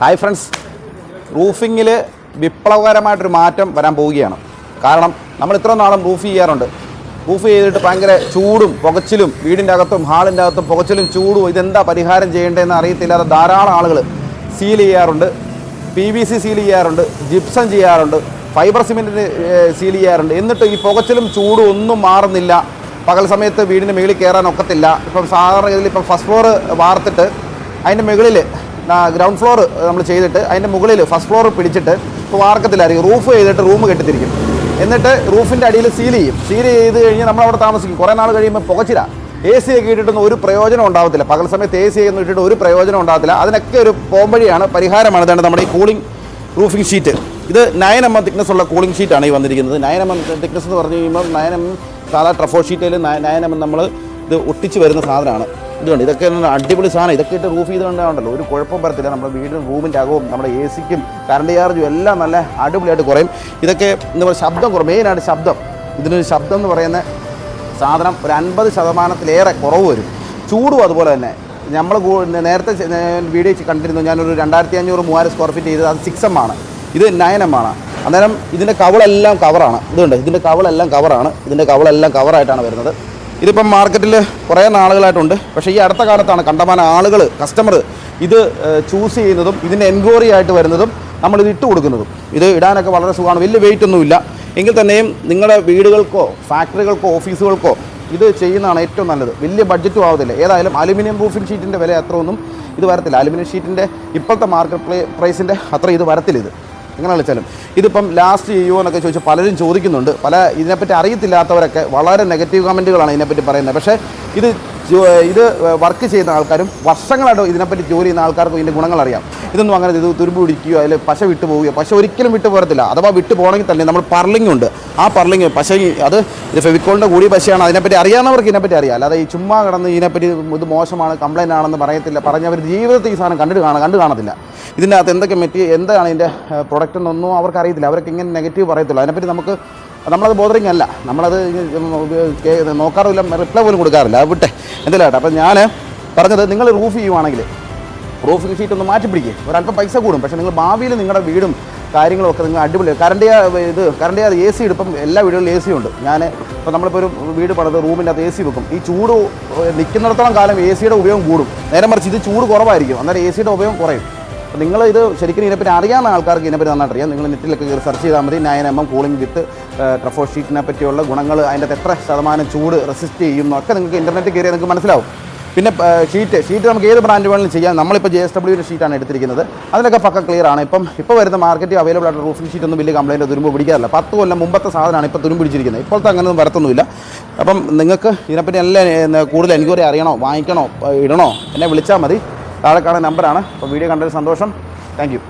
Hi friends, റൂഫിങ്ങിൽ വിപ്ലവകരമായിട്ടൊരു മാറ്റം വരാൻ പോവുകയാണ്. കാരണം നമ്മൾ ഇത്ര നാളും റൂഫ് ചെയ്യാറുണ്ട്. റൂഫ് ചെയ്തിട്ട് ഭയങ്കര ചൂടും പുകച്ചിലും, വീടിൻ്റെ അകത്തും ഹാളിൻ്റെ അകത്തും പുകച്ചിലും ചൂടും, ഇതെന്താ പരിഹാരം ചെയ്യേണ്ടതെന്ന് അറിയത്തില്ലാതെ ധാരാളം ആളുകൾ സീൽ ചെയ്യാറുണ്ട്, PVC സീൽ ചെയ്യാറുണ്ട്, ജിപ്സം ചെയ്യാറുണ്ട്, ഫൈബർ സിമെൻറ്റിന് സീൽ ചെയ്യാറുണ്ട്. എന്നിട്ട് ഈ പുകച്ചിലും ചൂടും ഒന്നും മാറുന്നില്ല. പകൽ സമയത്ത് വീടിൻ്റെ മുകളിൽ കയറാൻ ഒക്കത്തില്ല. ഇപ്പം സാധാരണ ഗതിയിൽ ഇപ്പം ഫസ്റ്റ് ഫ്ലോർ വാർത്തിട്ട് അതിൻ്റെ മുകളിൽ ഗ്രൗണ്ട് ഫ്ലോർ നമ്മൾ ചെയ്തിട്ട് അതിൻ്റെ മുകളിൽ ഫസ്റ്റ് ഫ്ലോർ പിടിച്ചിട്ട് ഇപ്പോൾ വാർക്കത്തിലായിരിക്കും. റൂഫ് ചെയ്തിട്ട് റൂം കെട്ടിത്തിരിക്കും. എന്നിട്ട് റൂഫിൻ്റെ അടിയിൽ സീൽ ചെയ്യും. സീൽ ചെയ്ത് കഴിഞ്ഞ് നമ്മളവിടെ താമസിക്കും. കുറേ നാൾ കഴിയുമ്പോൾ പുകച്ചില. AC ഒക്കെ ഇട്ടിട്ടൊന്നും ഒരു പ്രയോജനം ഉണ്ടാകത്തില്ല. പകൽ സമയത്ത് AC ഒന്നും ഇട്ടിട്ട് ഒരു പ്രയോജനം ഉണ്ടാകത്തില്ല. അതിനൊക്കെ ഒരു പോംവഴിയാണ്, പരിഹാരമാണ്. ഇതാണ് നമ്മുടെ ഈ കൂളിംഗ് റൂഫിംഗ് ഷീറ്റ്. ഇത് 9mm തിക്നെസ് ഉള്ള കൂളിംഗ് ഷീറ്റാണ് ഈ വന്നിരിക്കുന്നത്. 9mm തിക്നെസ് എന്ന് പറഞ്ഞു കഴിയുമ്പോൾ 9mm സാധാ ട്രഫോ ഷീറ്റിൽ 9mm നമ്മൾ ഇത് ഒട്ടിച്ച് വരുന്ന സാധനമാണ്. ഇതുകൊണ്ട് ഇതൊക്കെ അടിപൊളി സാധനം. ഇതൊക്കെ ഇട്ട് റൂഫ് ചെയ്ത് കണ്ടാണ്ടല്ലോ ഒരു കുഴപ്പം വരത്തില്ല. നമ്മുടെ വീടിനും റൂമിൻ്റെ അകവും നമ്മുടെ AC-ക്കും കറണ്ട് ചാർജും എല്ലാം നല്ല അടിപൊളിയായിട്ട് കുറയും. ഇതൊക്കെ എന്താ പറയുക, ശബ്ദം കുറയും. മെയിനായിട്ട് ശബ്ദം. ഇതിനൊരു ശബ്ദം എന്ന് പറയുന്ന സാധനം ഒരു 50%-ലേറെ കുറവ് വരും. ചൂടും അതുപോലെ തന്നെ. നമ്മൾ നേരത്തെ വീഡിയോ കണ്ടിരുന്നു, ഞാനൊരു 2500-3000 സ്ക്വയർ ഫീറ്റ് ചെയ്തത്. അത് 6M ആണ്, ഇത് 9M ആണ്. അന്നേരം ഇതിൻ്റെ കവളെല്ലാം കവറാണ്. ഇതുണ്ട്, ഇതിൻ്റെ കവളെല്ലാം കവറാണ്. ഇതിൻ്റെ കവളെല്ലാം കവറായിട്ടാണ് വരുന്നത്. ഇതിപ്പം മാർക്കറ്റിൽ കുറേ നാളുകളായിട്ടുണ്ട്. പക്ഷേ ഈ അടുത്ത കാലത്താണ് കണ്ടമാനം ആളുകൾ, കസ്റ്റമർ ഇത് ചൂസ് ചെയ്യുന്നതും ഇതിൻ്റെ എൻക്വയറി ആയിട്ട് വരുന്നതും നമ്മളിത് ഇട്ട് കൊടുക്കുന്നതും. ഇത് ഇടാനൊക്കെ വളരെ സുഖമാണ്. വലിയ വെയിറ്റ് ഒന്നുമില്ല. എങ്കിൽ തന്നെയും നിങ്ങളുടെ വീടുകൾക്കോ ഫാക്ടറികൾക്കോ ഓഫീസുകൾക്കോ ഇത് ചെയ്യുന്നതാണ് ഏറ്റവും നല്ലത്. വലിയ ബഡ്ജറ്റും ആവത്തില്ല. ഏതായാലും അലുമിനിയം റൂഫിംഗ് ഷീറ്റിൻ്റെ വില അത്ര ഒന്നും ഇത് വരത്തില്ല. അലുമിനിയം ഷീറ്റിൻ്റെ ഇപ്പോഴത്തെ മാർക്കറ്റ് പ്രൈസിൻ്റെ അത്ര ഇത് വരത്തില്ല. ഇത് എങ്ങനെ വിളിച്ചാലും ഇതിപ്പം ലാസ്റ്റ് ചെയ്യുമോ എന്നൊക്കെ ചോദിച്ചാൽ പലരും ചോദിക്കുന്നുണ്ട്. ഇതിനെപ്പറ്റി അറിയത്തില്ലാത്തവരൊക്കെ വളരെ നെഗറ്റീവ് കമൻറ്റുകളാണ് ഇതിനെപ്പറ്റി പറയുന്നത്. പക്ഷേ ഇത് വർക്ക് ചെയ്യുന്ന ആൾക്കാരും വർഷങ്ങളായിട്ട് ഇതിനെപ്പറ്റി ജോലി ചെയ്യുന്ന ആൾക്കാർക്കും ഇതിൻ്റെ ഗുണങ്ങൾ അറിയാം. ഇതൊന്നും അങ്ങനെ ഇത് തുരുമ്പ് പിടിക്കുകയോ അതിൽ പശ വിട്ടു പോവുകയോ, പശ ഒരിക്കലും വിട്ടു പോരത്തില്ല. അഥവാ വിട്ടു പോകണമെങ്കിൽ തന്നെ നമ്മൾ പർലിംഗ് ഉണ്ട്. ആ പർലിംഗ് പശ ഇത് ഫെവിക്കോളിൻ്റെ കൂടിയ പശയാണ്. അതിനെപ്പറ്റി അറിയാവുന്നവർക്ക് ഇതിനെപ്പറ്റി അറിയാം. അല്ലാതെ ഈ ചുമ്മാ കിടന്ന് ഇതിനെപ്പറ്റി ഇത് മോശമാണ്, കംപ്ലൈൻ്റ് ആണെന്ന് പറയത്തില്ല. പറഞ്ഞവർ ജീവിതത്തിൽ ഈ സാധനം കണ്ടു കാണത്തില്ല. ഇതിൻ്റെ അകത്ത് എന്തൊക്കെ എന്താണ് ഇതിൻ്റെ പ്രൊഡക്റ്റ് എന്നൊന്നും അവർക്ക് അറിയത്തില്ല. അവർക്ക് ഇങ്ങനെ നെഗറ്റീവ് പറയത്തില്ല. അതിനെപ്പറ്റി നമ്മളത് ബോധറിങ് അല്ല. നമ്മളത് നോക്കാറില്ല, റിപ്ലൈ പോലും കൊടുക്കാറില്ല. അത് വിട്ടെ എന്തെങ്കിലും. അപ്പം ഞാൻ പറഞ്ഞത്, നിങ്ങൾ റൂഫ് ചെയ്യുവാണെങ്കിൽ റൂഫിംഗ് ഷീറ്റ് ഒന്ന് മാറ്റി പിടിക്കുക. ഒരല്പം പൈസ കൂടും. പക്ഷേ നിങ്ങൾ ഭാവിയിൽ നിങ്ങളുടെ വീടും കാര്യങ്ങളും ഒക്കെ നിങ്ങൾ അടിപൊളി കറണ്ട് AC ഇപ്പം എല്ലാ വീടുകളിലും AC ഉണ്ട്. ഇപ്പോൾ നമ്മളിപ്പോൾ ഒരു വീട് പണിത് റൂമിൻ്റെ അകത്ത് AC വെക്കും. ഈ ചൂട് നിൽക്കുന്നിടത്തോളം കാലം AC-യുടെ ഉപയോഗം കൂടും. നേരെ മറിച്ച് ഇത് ചൂട് കുറവായിരിക്കും. അന്നേരം AC-യുടെ ഉപയോഗം കുറയും. അപ്പോൾ നിങ്ങൾ ഇത് ശരിക്കും ഇതിനെപ്പറ്റി അറിയാവുന്ന ആൾക്കാർക്ക് ഇതിനെപ്പറ്റി നന്നായിട്ട് അറിയാം. നിങ്ങൾ നെറ്റിലൊക്കെ കയറി സെർച്ച് ചെയ്താൽ മതി. 9mm കൂളിംഗ് വിത്ത് ട്രഫോ ഷീറ്റിനെ പറ്റിയുള്ള ഗുണങ്ങൾ, അതിൻ്റെ എത്ര ശതമാനം ചൂട് റെസിസ്റ്റ് ചെയ്യും എന്നൊക്കെ നിങ്ങൾക്ക് ഇൻ്റർനെറ്റിൽ കയറിയാൽ നിങ്ങൾക്ക് മനസ്സിലാവും. പിന്നെ ഷീറ്റ് നമുക്ക് ഏത് ബ്രാൻഡ് വേണമെങ്കിലും ചെയ്യാം. നമ്മളിപ്പോൾ JSW ഷീറ്റാണ് എടുത്തിരിക്കുന്നത്. അതിലൊക്കെ പക്ക ക്ലിയർ ആണ്. ഇപ്പോൾ വരുന്ന മാർക്കറ്റിൽ അവൈലബിൾ ആയിട്ട് റൂഫിംഗ് ഷീറ്റ് ഒന്നും വലിയ കംപ്ലൈൻറ്റ് തുരുമ്പ് പിടിക്കാറില്ല. 10 കൊല്ലം മുമ്പത്തെ സാധനമാണ് ഇപ്പോൾ തുരുമ്പ് പിടിച്ചിരിക്കുന്നത്. ഇപ്പോഴത്തെ അങ്ങനെയൊന്നും വരത്തൊന്നുമില്ല. അപ്പം നിങ്ങൾക്ക് ഇതിനെപ്പറ്റി എല്ലാം കൂടുതൽ എൻക്വയറി അറിയണോ, വാങ്ങിക്കണോ, ഇടണോ, എന്നെ വിളിച്ചാൽ മതി. താഴെ കാണുന്ന നമ്പറാണ്. അപ്പോൾ വീഡിയോ കണ്ടതിൽ സന്തോഷം. Thank you.